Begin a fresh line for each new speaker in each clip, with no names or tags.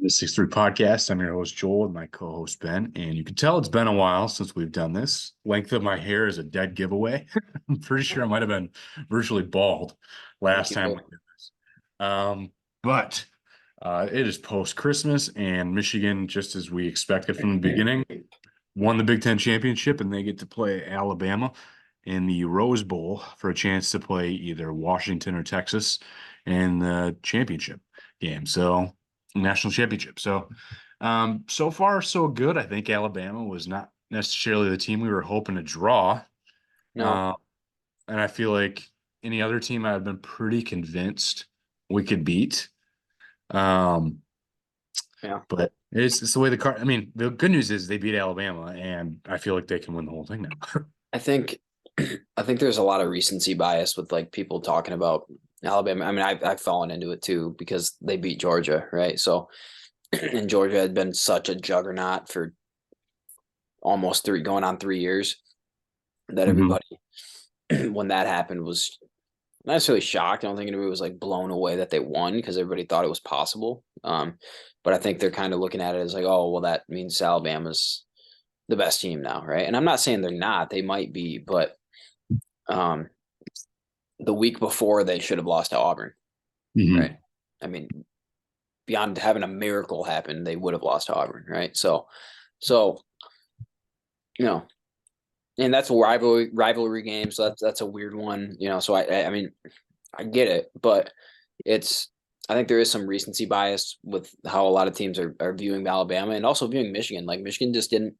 The 6-3 podcast. I'm your host, Joel, and my co host, Ben. And you can tell it's been a while since we've done this. Length of my hair is a dead giveaway. I'm pretty sure I might have been virtually bald
Thank
last
you,
time we
Joel.
did this. But it is post Christmas, and Michigan, just as we expected from the beginning, won the Big Ten championship, and they get to play Alabama in the Rose Bowl for a chance to play either Washington or Texas in the championship game. So, national championship. So far, so good. I think Alabama was not necessarily the team we were hoping to draw.
No,
Uh, and I feel like any other team I've been pretty convinced we could beat. Um,
yeah.
but it's the way the card. I mean, the good news is they beat Alabama, and I feel like they can win the whole thing now.
I think I think there's a lot of recency bias with like people talking about Alabama. I mean, I've fallen into it too because they beat Georgia, right? So, and Georgia had been such a juggernaut for almost going on 3 years that
Mhm.
everybody, when that happened, was not necessarily shocked. I don't think anybody was like blown away that they won because everybody thought it was possible. But I think they're kind of looking at it as like, oh, well, that means Alabama's the best team now, right? And I'm not saying they're not; they might be, but um, the week before they should have lost to Auburn, right?
Mhm.
I mean, beyond having a miracle happen, they would have lost to Auburn, right? So you know, and that's a rivalry game, so that's a weird one, you know. So I mean, I get it, but it's I think there is some recency bias with how a lot of teams are viewing Alabama and also viewing Michigan. Like Michigan just didn't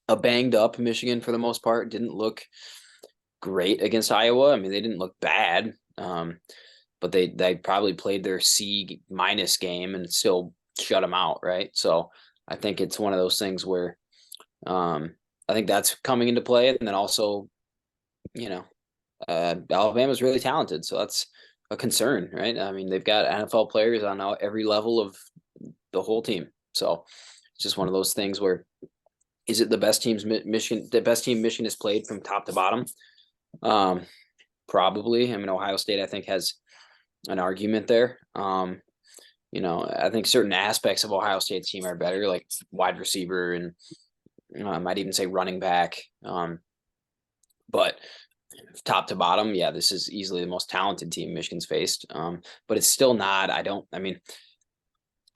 a banged up Michigan for the most part didn't look great against Iowa. I mean, they didn't look bad, but they probably played their C minus game and still shut them out, right? So I think it's one of those things where I think that's coming into play, and then also, you know, Alabama's really talented, so that's a concern, right? I mean, they've got NFL players on every level of the whole team, so it's just one of those things where is it the best teams Michigan, the best team Michigan has played from top to bottom? Um, Probably. I mean, Ohio State, I think, has an argument there. You know, I think certain aspects of Ohio State's team are better, like wide receiver and I might even say running back. But top to bottom, yeah, this is easily the most talented team Michigan's faced. But it's still not. I mean,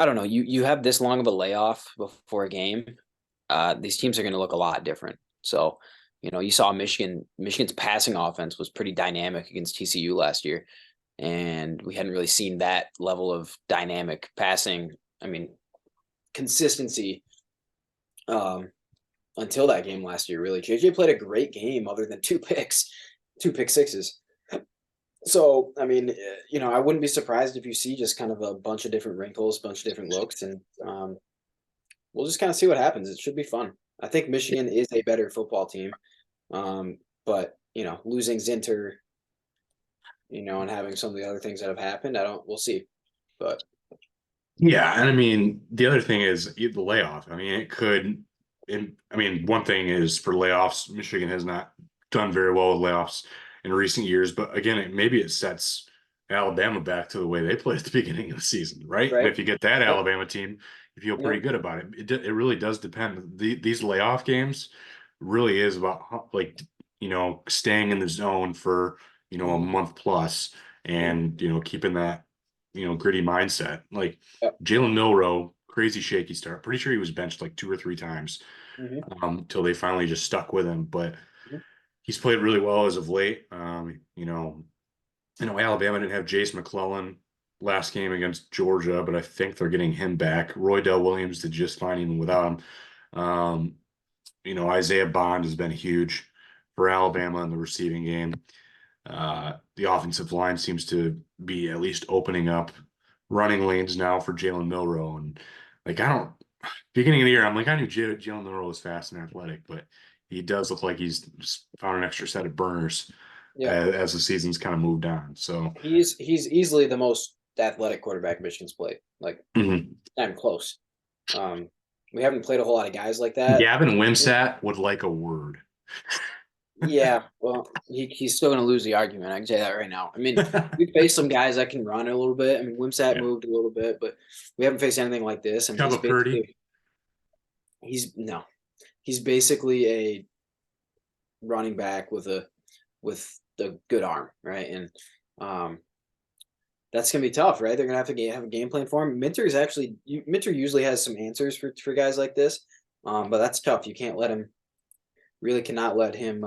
I don't know. You have this long of a layoff before a game. These teams are going to look a lot different. So, you know, you saw Michigan's passing offense was pretty dynamic against TCU last year, and we hadn't really seen that level of dynamic passing. I mean, consistency um, until that game last year. Really, JJ played a great game, other than two pick sixes. So, I mean, you know, I wouldn't be surprised if you see just kind of a bunch of different wrinkles, bunch of different looks, and we'll just kind of see what happens. It should be fun. I think Michigan is a better football team, but you know, losing Zinter, you know, and having some of the other things that have happened, I don't. We'll see, but
Yeah, and I mean the other thing is the layoff. I mean, it could. I mean, one thing is for layoffs, Michigan has not done very well with layoffs in recent years. But again, maybe it sets Alabama back to the way they played at the beginning of the season, right? And
right.
if you get that
Yep.
Alabama team, you feel pretty
Yep.
good about it. It really does depend. These layoff games really is about like staying in the zone for a
Mhm.
month plus
Mhm.
and keeping that gritty mindset. Like
Yep.
Jalen Milroe, crazy shaky start. Pretty sure he was benched like 2 or 3 times
Mhm.
till they finally just stuck with him. But
Mhm.
he's played really well as of late. Alabama didn't have Jace McClellan last game against Georgia, but I think they're getting him back. Roy Dell Williams did just fine even without him. Isaiah Bond has been huge for Alabama in the receiving game. The offensive line seems to be at least opening up running lanes now for Jalen Milroe. And like, I don't, beginning of the year, I'm like, I knew Jalen Milroe was fast and athletic, but he does look like he's just found an extra set of burners
Yep.
as the season's kind of moved on. So,
He's easily the most athletic quarterback Michigan's played. Like,
mhm.
not even close. Um, we haven't played a whole lot of guys like that.
Gavin Wimsatt would like a word.
Yeah, well, he's still going to lose the argument. I can say that right now. I mean, we faced some guys that can run a little bit. I mean, Wimsat
Yeah.
moved a little bit, but we haven't faced anything like this. I mean,
Chubba Purdy.
he's no, he's basically a running back with a good arm, right? And um, that's gonna be tough, right? They're gonna have to have a game plan for him. Minter usually has some answers for guys like this, but that's tough. You can't let him really cannot let him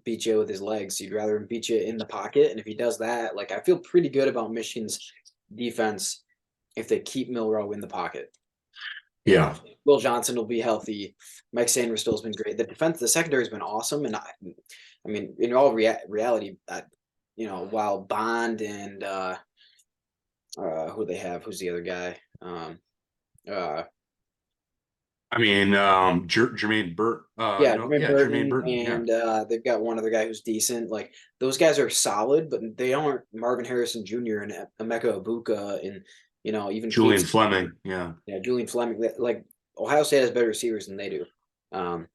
beat you with his legs. You'd rather him beat you in the pocket, and if he does that, like I feel pretty good about Michigan's defense if they keep Milrow in the pocket.
Yeah.
Will Johnson will be healthy. Mike Sanders still has been great. The secondary has been awesome, and I mean, in all reality, while Bond and who they have, who's the other guy? Uh,
I mean, Jermaine Burt.
yeah,
No,
Jermaine
yeah, Jermaine
Burton,
Burton. Yeah.
and they've got one other guy who's decent. Like those guys are solid, but they aren't Marvin Harrison Jr. and Emeka Ibuka and even
Julian
Cade.
Fleming. Yeah.
Yeah, Julian Fleming. Like Ohio State has better receivers than they do. I'm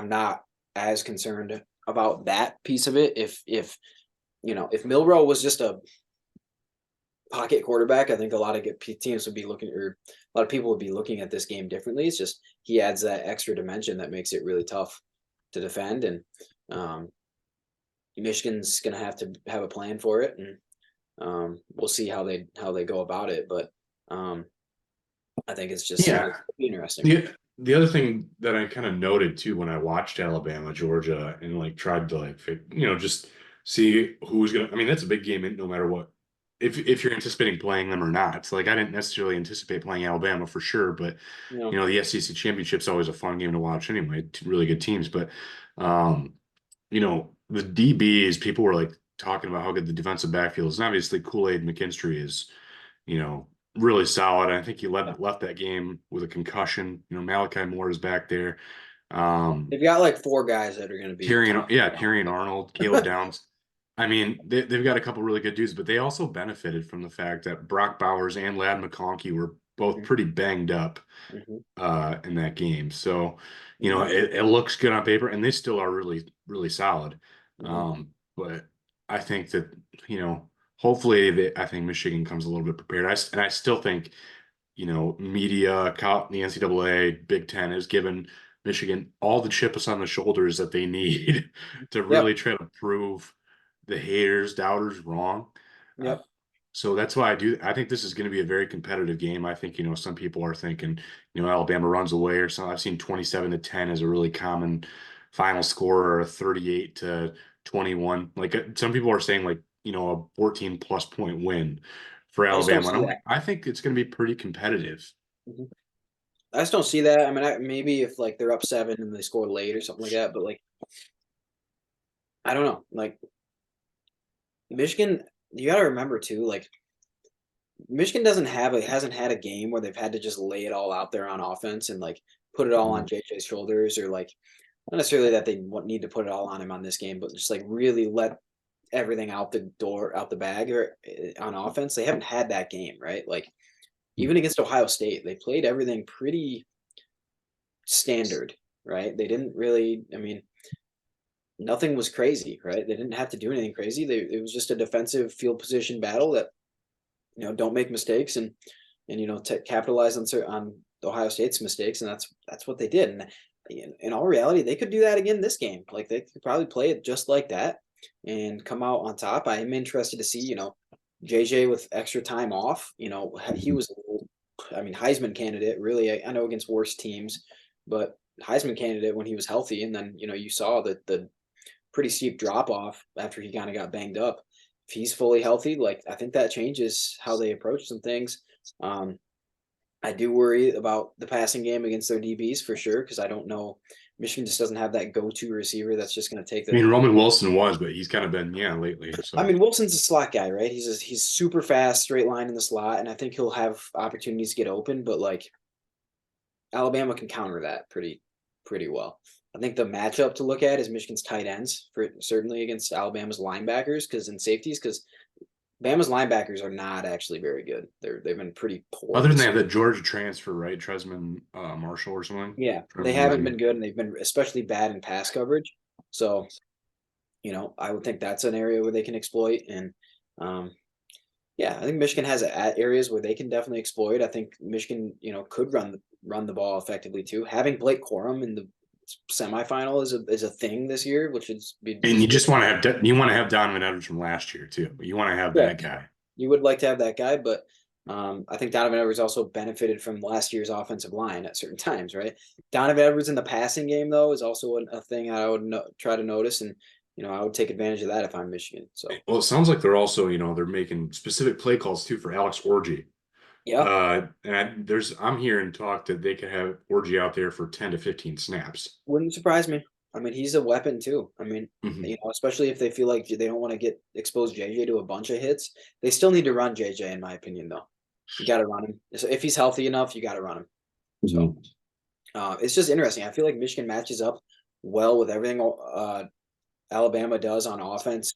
not as concerned about that piece of it. If Milrow was just a pocket quarterback, I think a lot of good teams would be looking, or a lot of people would be looking at this game differently. It's just he adds that extra dimension that makes it really tough to defend, and um, Michigan's going to have a plan for it, and we'll see how they go about it. But I think it's just
Yeah.
interesting.
The other thing that I kind of noted too when I watched Alabama, Georgia, and like tried to just see who was gonna. I mean, that's a big game, no matter what. If you're anticipating playing them or not, it's like I didn't necessarily anticipate playing Alabama for sure, but
You know,
the SEC championship's always a fun game to watch anyway. Really good teams, but um, the DBs, people were like talking about how good the defensive backfield is, and obviously Kool-Aid McKinstry is you know, really solid. I think he left that game with a concussion. Malachi Moore is back there. Um,
they've got like four guys that are going to be
Terrion,
tough.
yeah, Terrion Arnold, Caleb Downs. I mean, they've got a couple really good dudes, but they also benefited from the fact that Brock Bowers and Lad McConkey were both pretty banged up
Mm-hmm.
in that game. So,
Mm-hmm.
it looks good on paper, and they still are really, really solid.
Mm-hmm.
But I think that, hopefully I think Michigan comes a little bit prepared. And I still think, media, the NCAA, Big Ten has given Michigan all the chips on the shoulders that they need to really
Yep.
try to prove the haters, doubters wrong. Uh,
Yep.
so that's why I think this is going to be a very competitive game. I think, some people are thinking, Alabama runs away or something. I've seen 27-10 as a really common final score, or a 38-21. Like some people are saying like, a 14 plus point win for
I just don't
Alabama. And
see
I'm
that.
like, I think it's going to be pretty competitive.
Mhm. I just don't see that. I mean, maybe if like they're up 7 and they score late or something like that, but like I don't know. Like Michigan, you got to remember too. Like Michigan hasn't had a game where they've had to just lay it all out there on offense and like put it all on
Mhm.
JJ's shoulders, or like not necessarily that they need to put it all on him on this game, but just like really let everything out the door, out the bag, or on offense. They haven't had that game, right? Like even against Ohio State, they played everything pretty standard, right? They didn't really, I mean, nothing was crazy, right? They didn't have to do anything crazy. It was just a defensive field position battle that, don't make mistakes and capitalize on Ohio State's mistakes, and that's what they did. And in all reality, they could do that again this game. Like they could probably play it just like that and come out on top. I am interested to see, JJ with extra time off. He was, I mean, Heisman candidate. Really, I know against worse teams, but Heisman candidate when he was healthy, and then you saw that the pretty steep drop off after he kind of got banged up. If he's fully healthy, like I think that changes how they approach some things. Um, I do worry about the passing game against their DBs for sure because I don't know. Michigan just doesn't have that go-to receiver that's just going to take
I
the.
mean, Roman Wilson was, but he's kind of been, yeah, lately.
I
So,
mean, Wilson's a slot guy, right? He's super fast, straight line in the slot, and I think he'll have opportunities to get open. But like Alabama can counter that pretty well. I think the matchup to look at is Michigan's tight ends for certainly against Alabama's linebackers because in safeties because Bama's linebackers are not actually very good. They've been pretty poor
other than
this
that,
year.
the Georgia transfer, right? Tresman Marshall or something.
Yeah, they
Tresman
haven't
Marshall.
been good, and they've been especially bad in pass coverage. So, I would think that's an area where they can exploit. And yeah, I think Michigan has areas where they can definitely exploit. I think Michigan, could run the ball effectively too. Having Blake Corum in the semifinal is a thing this year, which is
And you
good.
just want to have Donovan Edwards from last year too. You want to have
Yeah,
that guy.
you would like to have that guy, but I think Donovan Edwards also benefited from last year's offensive line at certain times, right? Donovan Edwards in the passing game, though, is also a thing I would try to notice, and I would take advantage of that if I'm Michigan. So,
Well, it sounds like they're also, they're making specific play calls too for Alex Orji.
yeah,
I'm hearing talk that they could have Orji out there for 10 to 15 snaps.
wouldn't surprise me. I mean, he's a weapon too. I mean,
Mhm.
especially if they feel like they don't want to get exposed JJ to a bunch of hits, they still need to run JJ, in my opinion, though. You got to run him. So if he's healthy enough, you got to run him. So it's just interesting. I feel like Michigan matches up well with everything Alabama does on offense,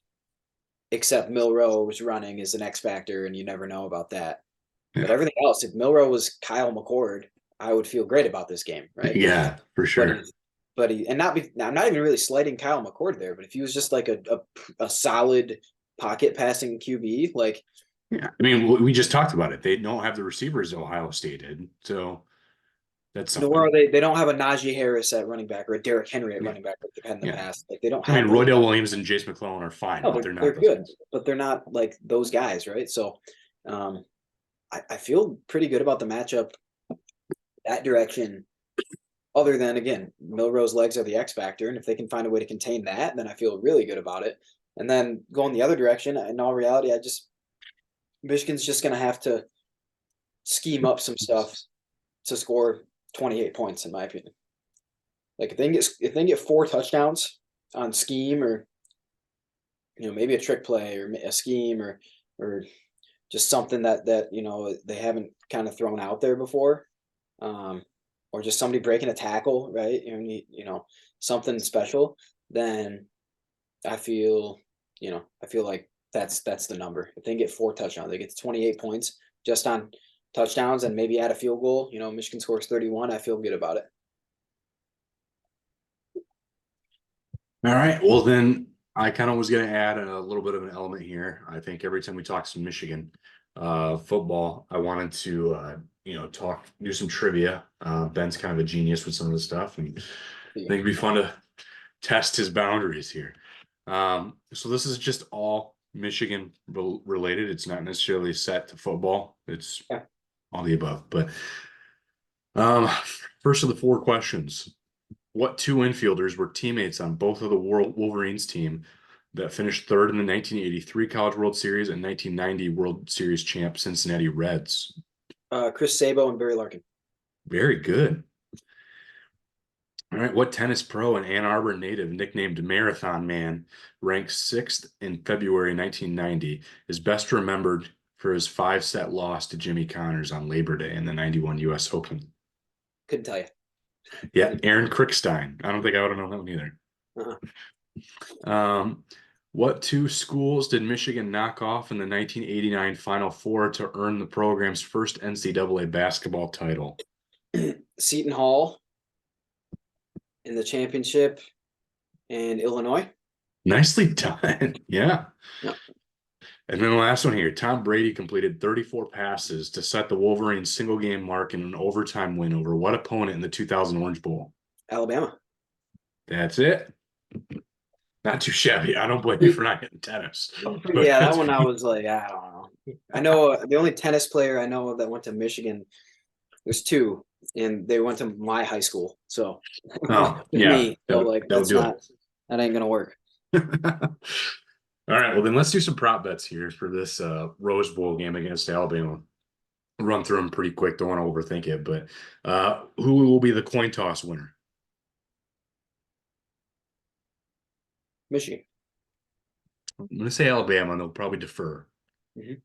except Milroe's running is an X factor, and you never know about that. But
Yeah.
everything else, if Milroe was Kyle McCord, I would feel great about this game, right?
Yeah, for
But
sure.
and I'm not even really slighting Kyle McCord there, but if he was just like a solid pocket passing QB, like
Yeah. I mean, we just talked about it. They don't have the receivers Ohio State did. So that's
Nor
something.
they don't have a Najee Harris at running back or a Derrick Henry at
Yeah.
running back like they've had in the
Yeah.
past. Like they don't
I mean,
have those.
Roydell Williams and Jace McClellan are fine,
No,
but they're not
they're
those
good,
guys.
but they're not like those guys, right? So um, I feel pretty good about the matchup that direction. Other than again, Milroe's legs are the X factor, and if they can find a way to contain that, then I feel really good about it. And then going the other direction, in all reality, Michigan's just going to have to scheme up some stuff to score 28 points, in my opinion. Like if they get 4 touchdowns on scheme or maybe a trick play or a scheme or just something that they haven't kind of thrown out there before, um, or just somebody breaking a tackle, right? Something special. Then I feel I feel like that's the number. If they get 4 touchdowns, they get to 28 points just on touchdowns and maybe add a field goal. Michigan scores 31. I feel good about it.
All right. Well, then I kind of was going to add a little bit of an element here. I think every time we talk some Michigan football, I wanted to, do some trivia. Ben's kind of a genius with some of the stuff, and I think it'd be fun to test his boundaries here. So this is just all Michigan related. It's not necessarily set to football. It's
Yeah.
all the above. But first of the 4 questions. What 2 infielders were teammates on both of the Wolverines team that finished third in the 1983 College World Series and 1990 World Series champ Cincinnati Reds?
Chris Sabo and Barry Larkin.
Very good. All right. What tennis pro and Ann Arbor native nicknamed Marathon Man ranked 6th in February 1990 is best remembered for his 5-set loss to Jimmy Connors on Labor Day in the 91 U.S. Open?
Couldn't tell you.
Yeah, Aaron Krickstein. I don't think I would have known that one either.
Uh-huh.
What 2 schools did Michigan knock off in the 1989 Final Four to earn the program's first NCAA basketball title?
Seton Hall in the championship and Illinois.
Nicely done. Yeah.
Yeah.
And then the last one here, Tom Brady completed 34 passes to set the Wolverines single game mark in an overtime win over what opponent in the 2000 Orange Bowl?
Alabama.
That's it. Not too shabby. I don't blame you for not hitting tennis.
Yeah, that one I was like, I don't know. I know the only tennis player I know of that went to Michigan, there's 2, and they went to my high school. So
Oh, yeah,
me, so like
that would
that's
do
not that ain't gonna work.
it. All right, well then let's do some prop bets here for this Rose Bowl game against Alabama. Run through them pretty quick. Don't want to overthink it, but who will be the coin toss winner?
Michigan.
I'm going to say Alabama, and they'll probably defer.
Mhm.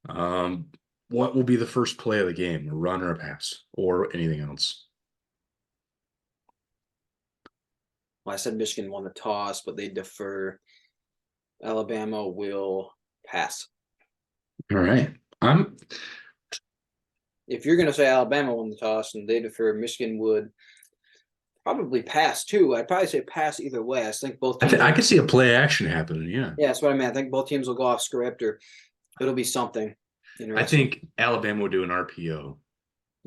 Um, what will be the first play of the game? A run or a pass, or anything else?
Well, I said Michigan won the toss, but they defer. Alabama will pass.
All right. I'm
If you're gonna say Alabama won the toss and they defer, Michigan would Probably pass too. I'd probably say pass either way. I think both
I,
teams.
I could see a play action happening. Yeah.
Yeah, that's what I mean. I think both teams will go off script, or it'll be something
I
interesting.
think Alabama would do an RPO.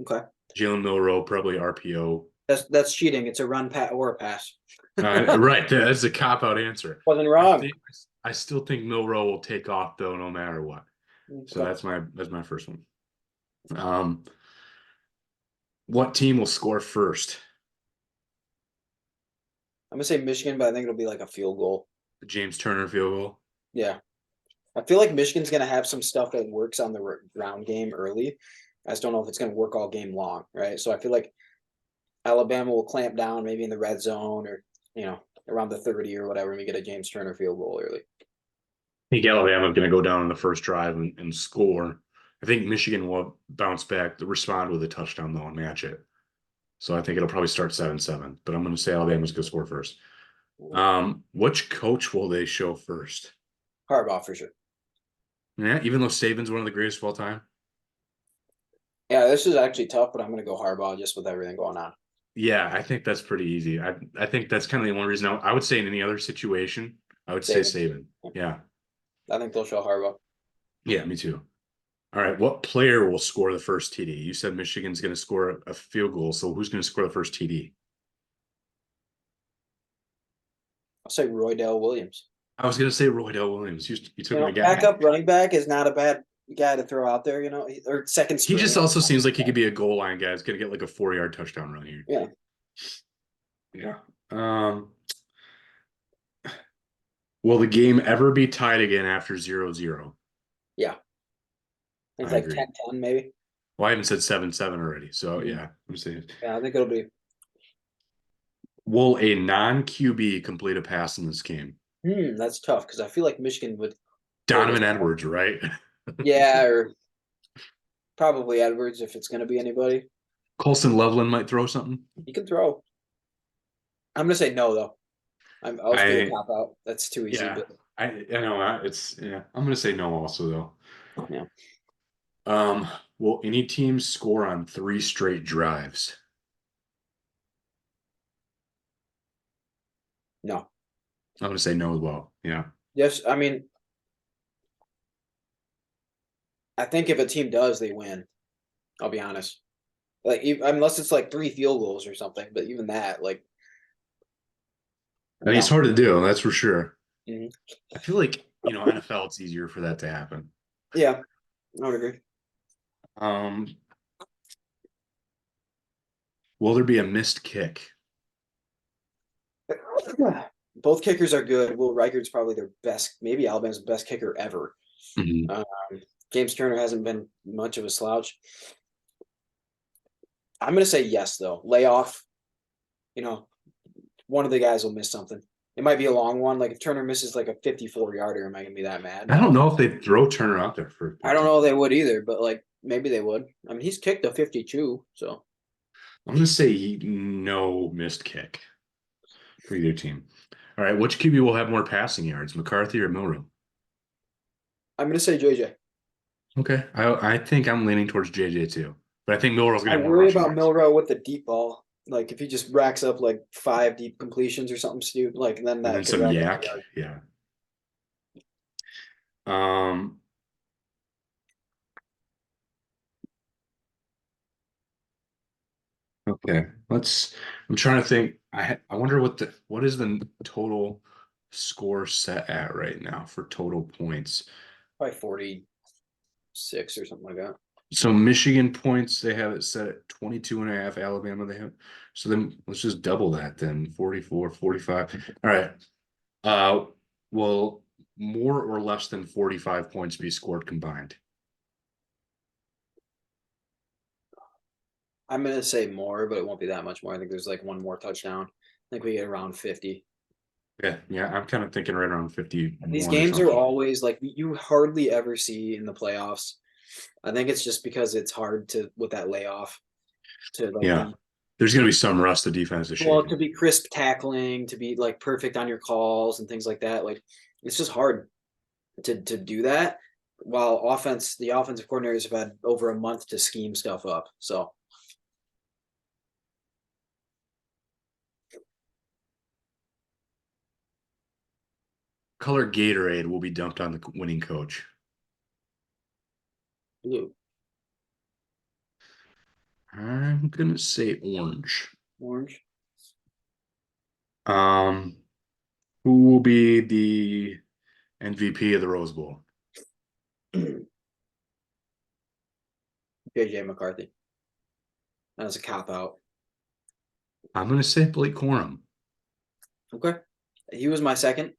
Okay,
Jalen Milroe probably RPO.
that's cheating. It's a run, pass, or a pass.
Right, that's a cop out answer.
Wasn't
I
wrong.
think I still think Milroe will take off though, no matter what. So
Okay.
that's my first one. Um, what team will score first?
I'm gonna say Michigan, but I think it'll be like a field goal.
The James Turner field goal.
Yeah, I feel like Michigan's gonna have some stuff that works on the ground game early. I just don't know if it's gonna work all game long, right? So I feel like Alabama will clamp down maybe in the red zone or around the 30 or whatever, and we get a James Turner field goal early.
I think Alabama's going to go down in the first drive and score. I think Michigan will bounce back, respond with a touchdown though, and match it. So I think it'll probably start 7-7. But I'm going to say Alabama's going to score first. Which coach will they show first?
Harbaugh for sure.
Yeah, even though Saban's one of the greatest of all time.
Yeah, this is actually tough, but I'm gonna go Harbaugh just with everything going on.
Yeah, I think that's pretty easy. I think that's kind of the only reason I would say in any other situation, I would say Saban. Yeah.
I think they'll show Harbaugh.
Yeah, me too. All right, what player will score the first TD? You said Michigan's going to score a field goal, so who's going to score the first TD?
I'll say Roydell Williams.
I was going to say Roydell Williams. You took my guy.
Backup running back is not a bad guy to throw out there, or second string.
He just also seems like he could be a goal line guy. He's going to get like a 4-yard touchdown run here.
Yeah.
Yeah. Will the game ever be tied again after 0-0?
Yeah. It's
I
like
agree.
10-10 maybe.
Well, I haven't said 7-7 already. So yeah, I'm saying.
Yeah, I think it'll be.
Will a non-QB complete a pass in this game?
That's tough because I feel like Michigan would.
Donovan Edwards, right?
Yeah, or probably Edwards if it's going to be anybody.
Colson Loveland might throw something.
He can throw. I'm going to say no, though. I'll do a cop out. That's too easy.
Yeah,
but
I know it's I'm gonna say no also though.
yeah.
Will any team score on 3 straight drives?
No.
I'm gonna say no as well. Yeah.
Yes, I mean, I think if a team does, they win. I'll be honest. Like, unless it's like 3 field goals or something, but even that, like,
I mean, it's hard to do, that's for sure.
Mhm.
I feel like, NFL, it's easier for that to happen.
Yeah, I would agree.
Will there be a missed kick?
Both kickers are good. Will Reichard's probably their best, maybe Alabama's best kicker ever.
Mhm.
James Turner hasn't been much of a slouch. I'm going to say yes, though. Layoff. One of the guys will miss something. It might be a long one. Like if Turner misses like a 54-yarder, am I going to be that mad?
I don't know if they'd throw Turner out there for.
I don't know if they would either, but like maybe they would. I mean, he's kicked a 52, so.
I'm gonna say no missed kick for either team. All right, which QB will have more passing yards, McCarthy or Milroe?
I'm going to say JJ.
Okay, I think I'm leaning towards JJ too, but I think Milroe's
I
gonna have more
worry
rushing
about
yards.
Milroe with the deep ball. Like if he just racks up like 5 deep completions or something stupid, like then
And
that
then
could
some
rack up
yak,
yards.
yeah. Um, okay, I'm trying to think. I wonder what is the total score set at right now for total points?
Probably 46 or something like that.
So Michigan points, they have it set at 22.5. Alabama, they have. So then let's just double that then, 44, 45. All right. Will more or less than 45 points be scored combined?
I'm gonna say more, but it won't be that much more. I think there's like one more touchdown. I think we get around 50.
Yeah, I'm kind of thinking right around 51
These
or
games are
something.
always like you hardly ever see in the playoffs. I think it's just because it's hard to with that layoff to like
Yeah. There's going to be some rust the defense is
well,
shaking.
to be crisp tackling, to be like perfect on your calls and things like that. Like it's just hard to do that. While the offensive coordinators have had over a month to scheme stuff up. So
color Gatorade will be dumped on the winning coach?
Blue.
I'm gonna say orange.
Orange.
Um, who will be the MVP of the Rose Bowl?
JJ McCarthy. That was a cop out.
I'm gonna say Blake Corum.
Okay. He was my second.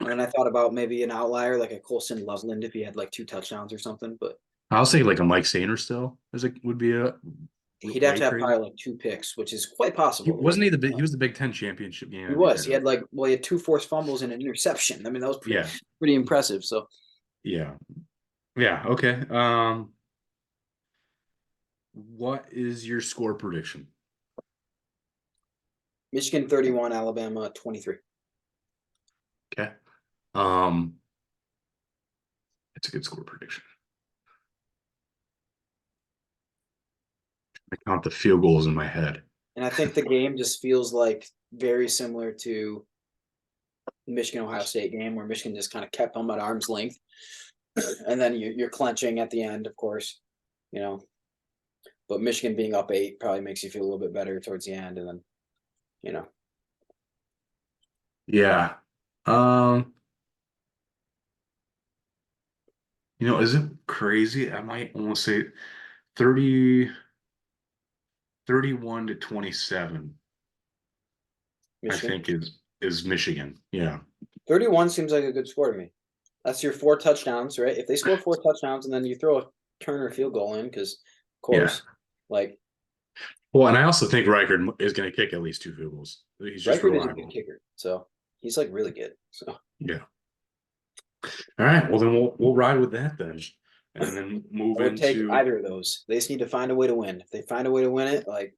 And then I thought about maybe an outlier like a Colson Loveland if he had like 2 touchdowns or something, but
I'll say like a Mike Sainer still as it would be a
he'd have
way
to have
crazy.
probably like 2 picks, which is quite
He
possible.
wasn't he the big he was the Big Ten championship game
He
MVP,
was. He
right?
had like he had 2 forced fumbles and an interception. I mean, that was
Yeah,
pretty impressive. So
yeah, yeah. Okay. What is your score prediction?
Michigan 31, Alabama 23.
Okay. Um, it's a good score prediction. I count the field goals in my head.
And I think the game just feels like very similar to the Michigan Ohio State game where Michigan just kind of kept them at arm's length. And then you're clenching at the end, of course, you know. But Michigan being up 8 probably makes you feel a little bit better towards the end. And then, you know,
Yeah. Um, is it crazy? I might almost say 30, 31 to 27, I
Michigan.
think is Michigan. Yeah.
31 seems like a good score to me. That's your 4 touchdowns, right? If they score 4 touchdowns and then you throw a Turner field goal in, because of
Yeah.
course, like
Well, and I also think Reichard is going to kick at least 2 field goals. He's just
Reichard is a good
reliable.
kicker, so he's like really good. So
Yeah. All right. Well, then we'll ride with that then, and then move
I would take
into
either of those. They just need to find a way to win. If they find a way to win it, like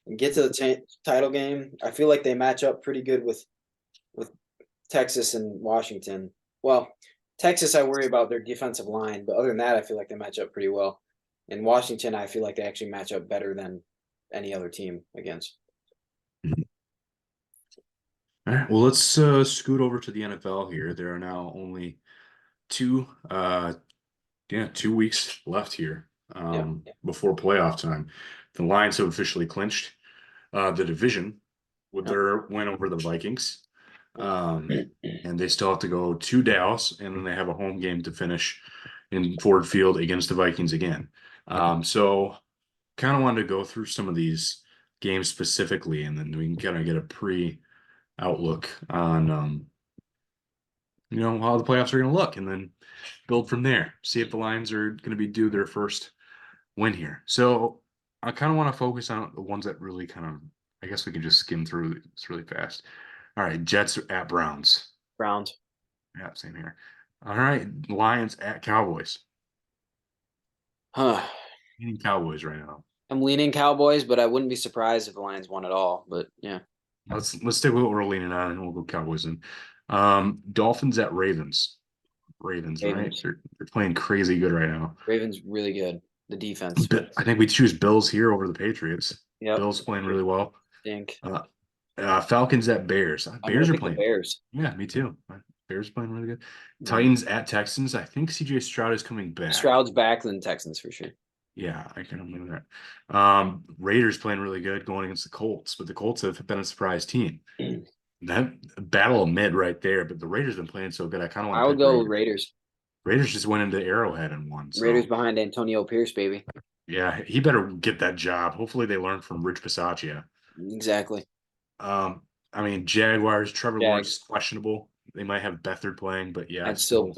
and get to the title game, I feel like they match up pretty good with Texas and Washington. Well, Texas, I worry about their defensive line, but other than that, I feel like they match up pretty well. In Washington, I feel like they actually match up better than any other team against.
All right. Well, let's scoot over to the NFL here. There are now only two, 2 weeks left here
Yeah.
before playoff time. The Lions have officially clinched the division with
Yeah.
their win over the Vikings. And they still have to go to Dallas, and then they have a home game to finish in Ford Field against the Vikings again. So kind of wanted to go through some of these games specifically, and then we can kind of get a pre-outlook on how the playoffs are going to look, and then build from there. See if the Lions are going to be due their first win here. So I kind of want to focus on the ones that really kind of, I guess we can just skim through this really fast. All right, Jets at Browns.
Browns.
Yeah, same here. All right, Lions at Cowboys.
Huh.
Eating Cowboys right now.
I'm leaning Cowboys, but I wouldn't be surprised if the Lions won at all. But yeah,
Let's stick with what we're leaning on, and we'll go Cowboys in. Dolphins at Ravens. Ravens, right?
Ravens.
They're playing crazy good right now.
Ravens really good. The defense.
I think we choose Bills here over the Patriots.
Yep.
Bills playing really well.
Think.
Uh, Falcons at Bears.
I'm gonna
Bears are
pick the
playing.
Bears.
Yeah, me too. Bears playing really good.
Mhm.
Titans at Texans. I think CJ Stroud is coming back.
Stroud's back, then Texans for sure.
Yeah, I can believe that. Raiders playing really good going against the Colts, but the Colts have been a surprise team. That battle of mid right there, but the Raiders have been playing so good. I kind of want
I
to
would
pick
go
Raiders.
Raiders.
Raiders just went into Arrowhead and won. So
Raiders behind Antonio Pierce, baby.
yeah, he better get that job. Hopefully they learn from Rich Bisaccia.
Exactly.
Um, I mean, Jaguars, Trevor Lawrence is
Jags.
questionable. They might have Beathard playing, but yeah,
I'd still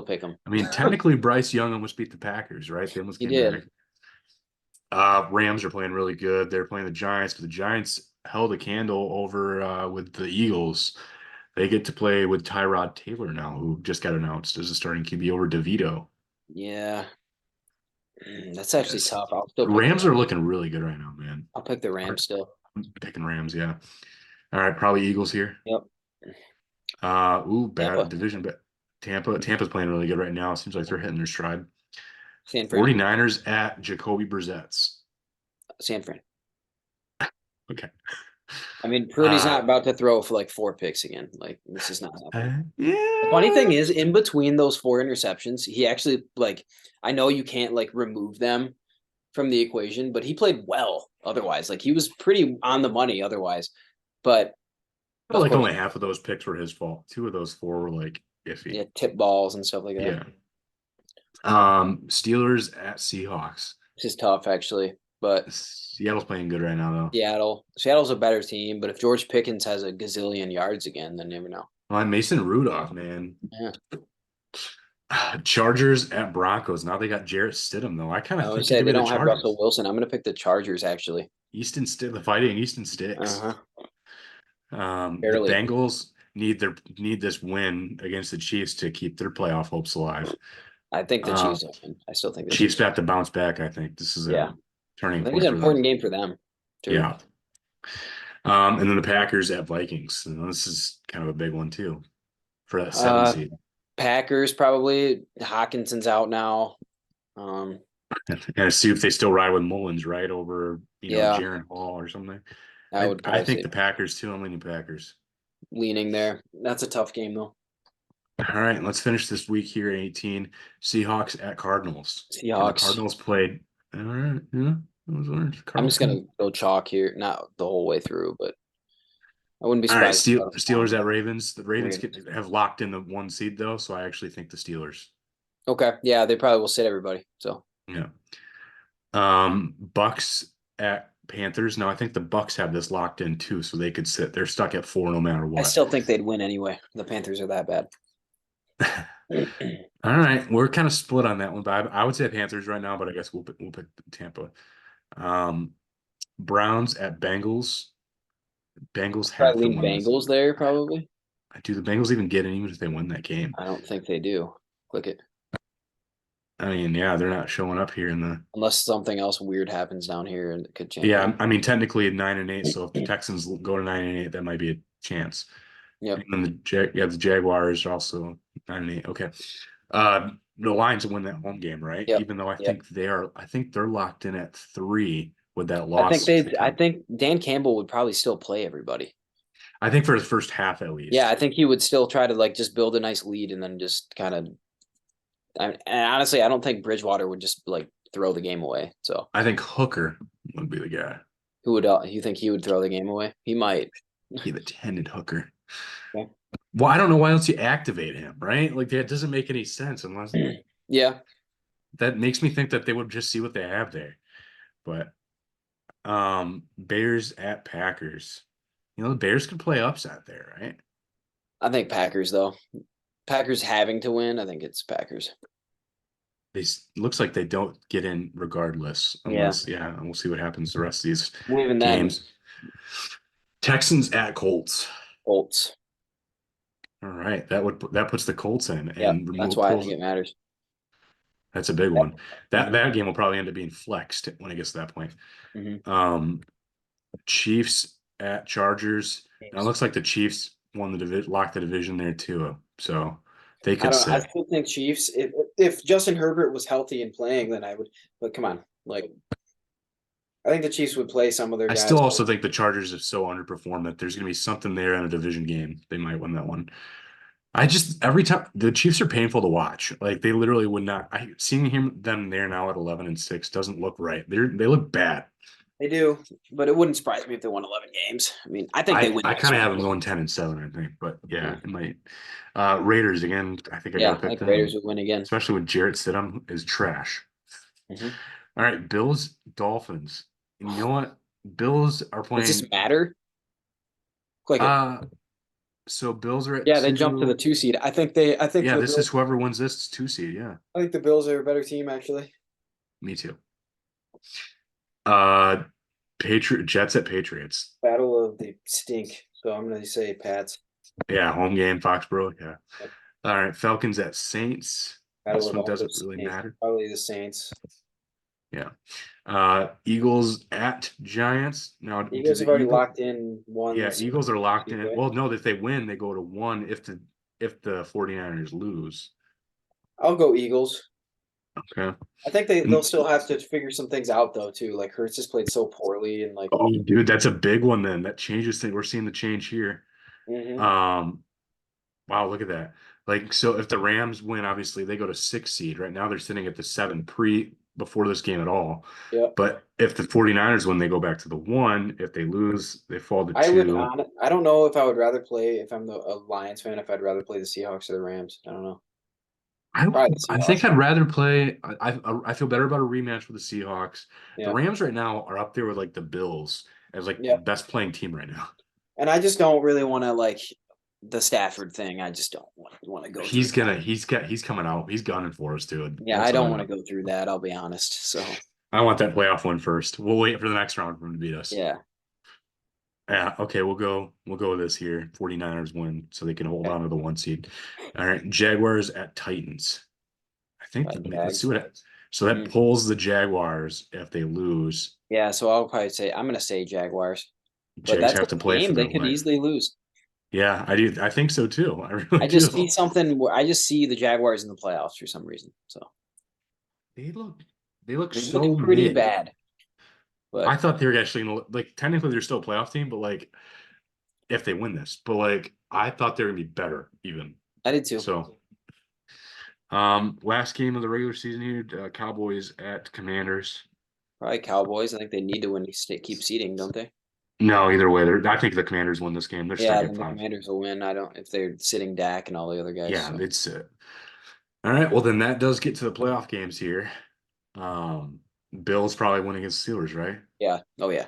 pick them.
I mean, technically Bryce Young almost beat the Packers, right? They almost
He
came
did.
back. Rams are playing really good. They're playing the Giants, but the Giants held a candle over with the Eagles. They get to play with Tyrod Taylor now, who just got announced as a starting QB over DeVito.
Yeah. That's actually
Yes.
tough. I'll still
The
pick the
Rams are
Rams.
looking really good right now, man.
I'll pick the Rams still.
I'm picking Rams, yeah. All right, probably Eagles here.
Yep.
Bad
Tampa.
division, but Tampa's playing really good right now. It seems like they're hitting their stride.
San Fran.
49ers at Jacoby Brissett's.
San Fran.
Okay.
I mean, Purdy's
Uh,
not about to throw for like 4 picks again. Like this is not happening. The funny
yeah.
thing is, in between those 4 interceptions, he actually like I know you can't like remove them from the equation, but he played well otherwise. Like he was pretty on the money otherwise. But
Felt
of
like
course,
only half of those picks were his fault. Two of those four were like iffy.
yeah, tip balls and stuff like that.
Yeah. Steelers at Seahawks.
It's just tough actually. But
Seattle's playing good right now, though.
Seattle's a better team. But if George Pickens has a gazillion yards again, then you never know.
Well, Mason Rudolph, man.
Yeah.
Chargers at Broncos. Now they got Jarrett Stidham, though. I kind
I
of
would
think it
say
could be
they
the
don't have Russell
Chargers.
Wilson. I'm gonna pick the Chargers actually.
The fighting Easton Sticks.
Uh-huh.
The
Barely.
Bengals need this win against the Chiefs to keep their playoff hopes alive.
I think the
Uh,
Chiefs will win. I still think the
Chiefs
Chiefs will
have to bounce back. I think this is
win.
a
Yeah. I
turning
think it's
point
an
for them.
important game for them too.
Yeah. And then the Packers at Vikings. And this is kind of a big one too for that 7
Uh
seed.
Packers probably. Hawkinson's out now.
And see if they still ride with Mullins, right? Over,
Yeah,
Jaron Hall or something.
I would
I
probably
think
say
the Packers too. I'm leaning Packers.
leaning there. That's a tough game though.
All right, let's finish this week here in 18. Seahawks at Cardinals. And the
Seahawks.
Cardinals played. All right, yeah.
I'm
Cardinals
just gonna
can.
go chalk here, not the whole way through, but I wouldn't be
All right,
surprised if that was
Steelers at Ravens. The Ravens
Ravens.
have locked in the 1 seed though, so I actually think the Steelers.
Okay, yeah, they probably will sit everybody. So
Yeah. Bucks at Panthers. Now I think the Bucks have this locked in too, so they could sit. They're stuck at 4 no matter
I
what.
still think they'd win anyway. The Panthers are that bad.
All right, we're kind of split on that one, but I would say Panthers right now, but I guess we'll pick Tampa. Um, Browns at Bengals. Bengals have
Probably
to
lean
win this.
Bengals there, probably.
Do the Bengals even get it, even if they win that game?
I don't think they do. Click it.
I mean, yeah, they're not showing up here in the.
Unless something else weird happens down here and it could change
Yeah,
it.
I mean, technically 9-8. So if the Texans go to 9-8, that might be a chance.
Yep.
And then the Jaguars are also 9-8. Okay. The Lions win that home game, right?
Yep.
Even though
Yep.
I think they're locked in at 3 with that loss.
I think Dan Campbell would probably still play everybody.
I think for the first half at
Yeah, I
least.
think he would still try to like just build a nice lead and then just kind of. And honestly, I don't think Bridgewater would just like throw the game away. So
I think Hooker would be the guy.
who would you think he would throw the game away? He might.
He the tended Hooker.
Okay.
Well, I don't know why else you activate him, right? Like that doesn't make any sense unless
Yeah,
that makes me think that they would just see what they have there. But Bears at Packers. The Bears could play upset there, right?
I think Packers though. Packers having to win. I think it's Packers.
They looks like they don't get in regardless,
Yeah.
unless we'll see what happens the rest of these
Well, even then,
games. Texans at Colts.
Colts.
All right, that puts the Colts in
Yeah,
and
that's
remove
why I
pulls.
think it matters.
That's a big one. That game will probably end up being flexed when it gets to that point.
Mm-hmm.
Chiefs at Chargers. Now it looks like the Chiefs won the division, locked the division there too. So they
I
could
don't. I
sit.
still think Chiefs. If Justin Herbert was healthy and playing, then I would. But come on, like I think the Chiefs would play some of their
I
guys.
still also think the Chargers have so underperformed that there's going to be something there in a division game. They might win that one. I just every time the Chiefs are painful to watch. Like they literally would not. Seeing them there now at 11-6 doesn't look right. They look bad.
They do, but it wouldn't surprise me if they won 11 games. I mean, I think they win
I
this
kind of have them
one.
going 10-7. I think, but yeah, it might. Raiders again. I think I got
Yeah,
to
I
pick
think Raiders
them,
would win again.
especially with Jarrett Stidham is trash.
Mm-hmm.
All right, Bills Dolphins. And you know what? Bills are
Does this
playing.
matter? Click it.
Uh, so Bills are at
Yeah, they jumped to the
2.
2 seed. I think they. I think
Yeah,
the
this
Bills.
is whoever wins this 2 seed. Yeah,
I think the Bills are a better team actually.
me too. Uh, Jets at Patriots.
Battle of the stink. So I'm going to say Pats.
Yeah, home game, Foxborough. Yeah. All right, Falcons at Saints.
Battle
This
of
one
all the
doesn't really
stink.
matter.
Probably the Saints.
Yeah. Eagles at Giants. Now, do
Eagles have
the
already
Eagles?
locked in one.
Yeah, Eagles are locked in.
Right?
Well, no, if they win, they go to 1 if the 49ers lose.
I'll go Eagles.
Okay.
I think they'll still have to figure some things out though too. Like Hurts has played so poorly and like.
Oh, dude, that's a big one then. That changes things. We're seeing the change here.
Hmm.
Um, wow, look at that. Like, so if the Rams win, obviously they go to 6 seed. Right now they're sitting at the 7 before this game at all.
Yep.
But if the 49ers win, they go back to the 1. If they lose, they fall to
I would
2.
I don't know if I would rather play if I'm a Lions fan if I'd rather play the Seahawks or the Rams. I don't know.
I
Probably the
I think
Seahawks.
I'd rather play. I feel better about a rematch with the Seahawks. The
Yeah.
Rams right now are up there with like the Bills as like
Yeah.
best playing team right now.
And I just don't really want to like the Stafford thing. I just don't want to go through
He's
that.
gonna he's coming out. He's gunning for us, dude.
Yeah,
We'll
I
tell
don't
you
want to
that.
go through that. I'll be honest. So
I want that playoff one first. We'll wait for the next round for him to beat us.
yeah.
Yeah, okay, we'll go with this here. 49ers win so they can hold
Okay.
on to the 1 seed. All right, Jaguars at Titans. I think
Probably
let's see
Jags.
so that
Mm.
pulls the Jaguars if they lose.
Yeah, so I'll probably say I'm gonna say Jaguars. But
Jags
that's a
have to play for
game
their
they could
life.
easily lose.
Yeah, I do. I think so too. I really
I just see
do.
something where I just see the Jaguars in the playoffs for some reason. So
They look they look
they're
so
looking pretty
mid.
bad.
I
But
thought they were actually gonna like technically they're still a playoff team, but like if they win this, but like I thought they were gonna be better even.
I did too.
So last game of the regular season here, Cowboys at Commanders.
Probably Cowboys. I think they need to win to keep seeding, don't they?
No, either way, I think the Commanders win this game. They're
Yeah,
stuck at
then the
5.
Commanders will win. I don't if they're sitting Dak and all the other guys.
Yeah,
So
it's all right. Well, then that does get to the playoff games here. Um, Bills probably win against Steelers, right?
yeah. Oh yeah.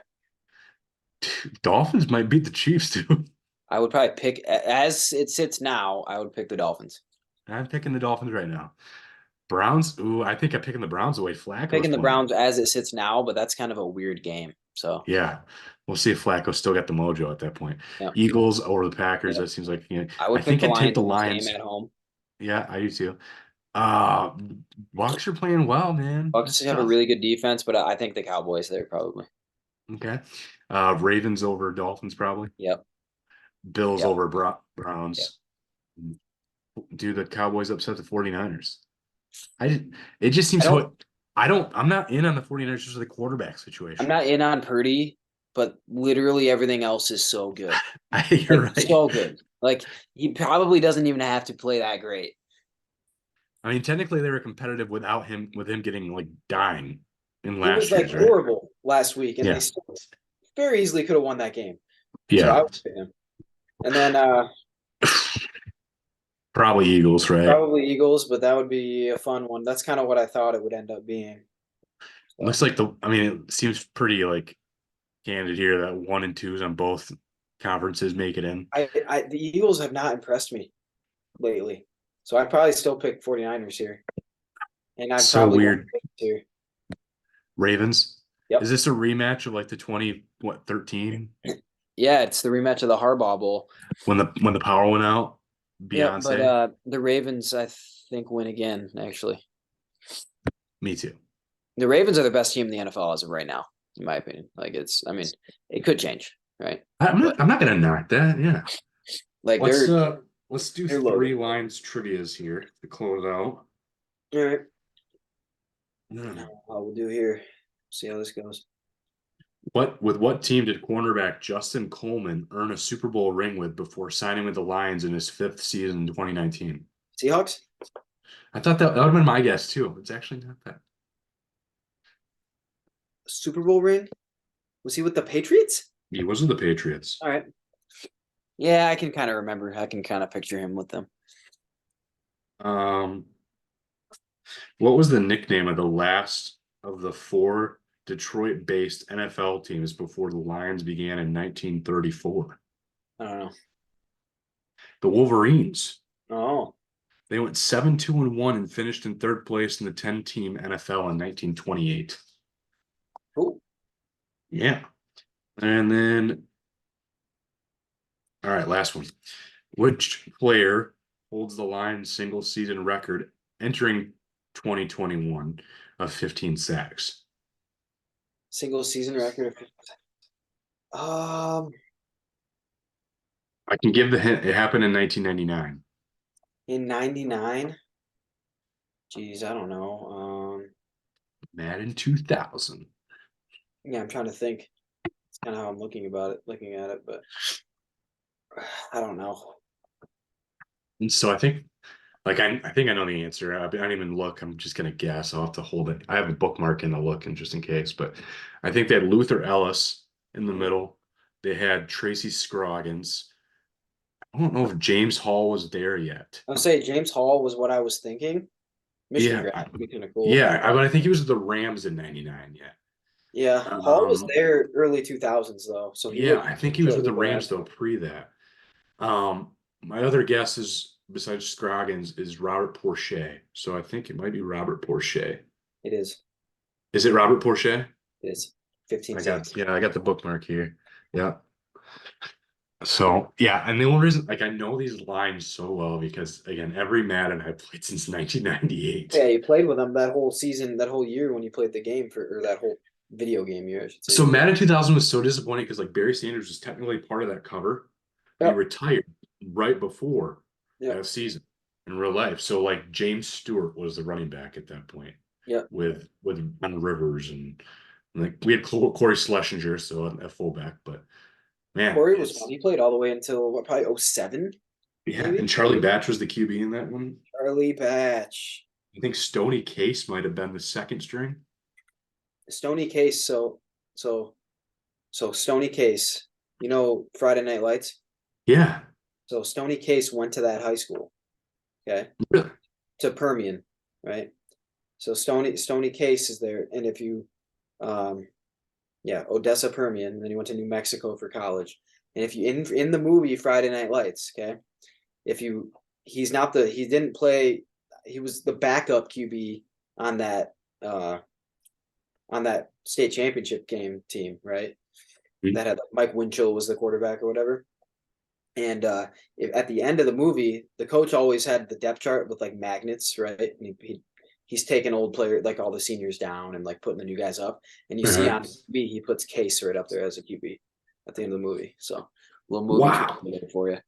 Dolphins might beat the Chiefs too.
I would probably pick as it sits now, I would pick the Dolphins.
I'm picking the Dolphins right now. Browns. Ooh, I think I'm picking the Browns the way Flacco's
Picking the
playing.
Browns as it sits now, but that's kind of a weird game. So
Yeah, we'll see if Flacco still got the mojo at that point.
yeah.
Eagles over the Packers.
Yeah.
That seems like
I
I
would pick
think
the
I'd take
Lions
the
in this game
Lions.
at home.
Yeah, I do too. Uh, Bucks are playing well, man.
Bucks
That's
have a
tough.
really good defense, but I think the Cowboys there probably.
Okay. Ravens over Dolphins probably.
Yep.
Bills
Yep.
over
Yep.
Browns. Do the Cowboys upset the 49ers? It just
I
seems
don't
so I'm not in on the 49ers just with the quarterback
I'm
situation.
not in on Purdy, but literally everything else is so good.
You're
Like
right.
so good. Like he probably doesn't even have to play that great.
I mean, technically they were competitive without him, with him getting like dying in
He was
last
like
year's, right?
horrible last week, and they
Yeah.
still very easily could have won that game. So I
Yeah.
would pick him. And then
Probably Eagles, right?
probably Eagles, but that would be a fun one. That's kind of what I thought it would end up being.
Looks
So
like I mean, it seems pretty like candid here that 1 and 2s on both conferences make it in.
the Eagles have not impressed me lately. So I'd probably still pick 49ers here. And I'd
So
probably go
weird.
here.
Ravens. Is
Yep.
this a rematch of like the 13
Yeah, it's the rematch of the Harbaugh Bowl.
when the power went out?
Yep, but
Beyonce.
the Ravens I think win again, actually.
Me too.
The Ravens are the best team in the NFL as of right now, in my opinion. Like I mean, it could change, right? But
I'm not gonna knock that. Yeah.
like
Let's uh let's do
they're loaded.
3 lines trivias here to close out.
All right.
Hmm.
We'll do here. See how this goes.
What team did cornerback Justin Coleman earn a Super Bowl ring with before signing with the Lions in his 5th season in 2019?
Seahawks?
I thought that would have been my guess too. It's actually not that.
Super Bowl ring? Was he with the Patriots?
He was with the Patriots.
All right. Yeah, I can kind of remember. I can kind of picture him with them.
Um, what was the nickname of the last of the 4 Detroit-based NFL teams before the Lions began in 1934?
I don't know.
The Wolverines.
Oh,
They went 7-2-1 and finished in 3rd place in the 10-team NFL in 1928.
cool.
Yeah. And then, all right, last one. Which player holds the Lions single season record entering 2021 of 15 sacks?
Single season record.
I can give the hint. It happened in 1999.
In '99, Geez, I don't know.
Madden 2000.
Yeah, I'm trying to think. It's kind of how I'm looking at it, but I don't know.
And so I think, like, I think I know the answer. I don't even look. I'm just gonna guess. I'll have to hold it. I have a bookmark in the look, and just in case. But I think they had Luther Ellis in the
Mhm.
middle. They had Tracy Scroggins. I don't know if James Hall was there yet.
I'll say James Hall was what I was thinking. Michigan
Yeah,
grad would be kind of cool.
yeah. But I think he was with the Rams in '99. Yeah.
Yeah, Hall was
Um,
there early 2000s though, so he
yeah,
would
I think he was with
shortly
the Rams
grad.
though, pre that. My other guess is besides Scroggins is Robert Porcher. So I think it might be Robert Porcher.
It is.
Is it Robert Porcher?
It is. 15
I got
sacks.
yeah, I got the bookmark here. Yeah. So yeah, and the only reason like I know these lines so well because again, every Madden I've played since 1998.
Yeah, you played with him that whole season, that whole year when you played the game for, or that whole video game year, I should say.
So
You played.
Madden 2000 was so disappointing because like Barry Sanders was technically part of that cover, but he
Yep.
retired right before
Yep.
that season in real life. So like James Stewart was the running back at that point
Yep.
with Ben Rivers and like we had Corey Schlesinger, so a fullback, but man,
Corey was fun.
it's
He played all the way until what, probably '07,
yeah. And
maybe?
Charlie Batch was the QB in that one.
Charlie Batch.
I think Stony Case might have been the second string.
Stony Case, so Stony Case, Friday Night Lights?
Yeah,
So Stony Case went to that high school, okay,
really.
to Permian, right? So Stony Case is there, and if you, um, yeah, Odessa Permian, then he went to New Mexico for college. And if you in the movie Friday Night Lights, okay, if you he didn't play, he was the backup QB on that uh on that state championship game team, right? That had like Mike Winchell was the quarterback or whatever. And at the end of the movie, the coach always had the depth chart with like magnets, right? And he's taking old player like all the seniors down and like putting the new guys up. And you see
Uh-huh.
on TV he puts Case right up there as a QB at the end of the movie. So little movie
Wow.
trivia for you.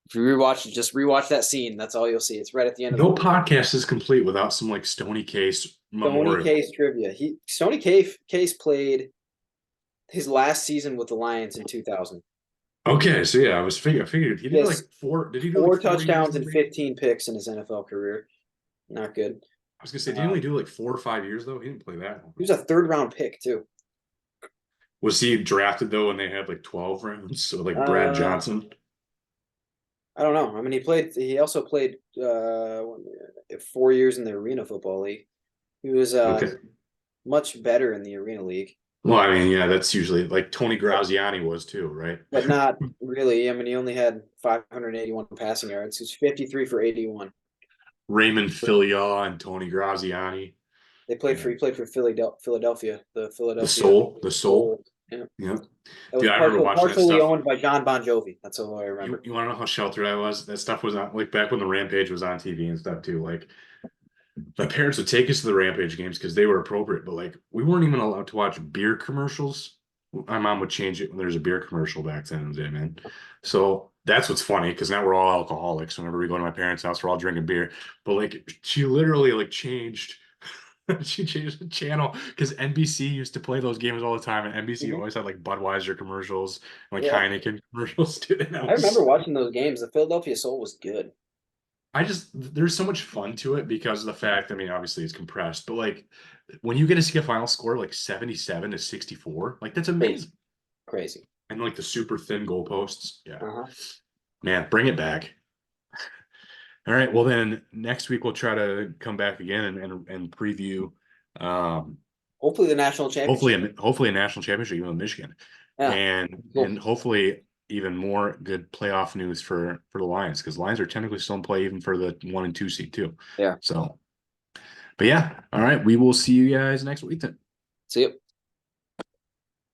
If you rewatch it, just rewatch that scene. That's all you'll see. It's right at the end of the
No
movie.
podcast is complete without some like Stony Case
Stony
memorial.
Case trivia. Stony Case played his last season with the Lions in 2000.
Okay, so yeah, I figured he did
Yes,
like four. Did he do like
four
4 years
touchdowns
in the
and
league?
15 picks in his NFL career. Not good.
I was gonna say, did he only
Um,
do like 4 or 5 years though? He didn't play that long.
he was a third round pick too.
Was he drafted though when they had like 12 rounds? So like Brad
Uh,
Johnson.
I don't know. I mean, he also played 4 years in the Arena Football League. He was
Okay.
much better in the Arena League,
Well, I mean, yeah, that's usually like Tony
but
Graziani was too, right?
not really. I mean, he only had 581 passing yards. He was 53 for 81.
Raymond Filial and Tony Graziani. Yeah.
He played for Philadelphia, the
The
Philadelphia
soul, the soul.
Soul. Yeah,
Yeah.
that was
Dude, I remember watching that
partially
stuff.
owned by John Bon Jovi. That's all I
You,
remember.
you want to know how sheltered I was? That stuff was on like back when the Rampage was on TV and stuff too. Like my parents would take us to the Rampage games because they were appropriate, but like we weren't even allowed to watch beer commercials. My mom would change it when there's a beer commercial back then, man. So that's what's funny because now we're all alcoholics. Whenever we go to my parents' house, we're all drinking beer. But like she literally like changed. She changed the channel because NBC used to play those games all the time, and NBC
Mhm.
always had like Budweiser commercials, like
Yeah,
Heineken commercials, dude. And
I remember watching those games. The Philadelphia Soul was good.
I just there's so much fun to it because of the fact, I mean, obviously it's compressed, but like when you get to see a final score like 77-64, like that's
Crazy,
amazing.
crazy.
And like the super thin goalposts. Yeah.
Uh-huh.
Man, bring it back. All right. Well, then next week we'll try to come back again and preview
Hopefully the national championship.
hopefully a national championship even with Michigan.
Yeah,
And
cool.
hopefully even more good playoff news for the Lions because Lions are technically still in play even for the 1 and 2 seed too.
Yeah.
So but yeah, all right. We will see you guys next week then.
See you.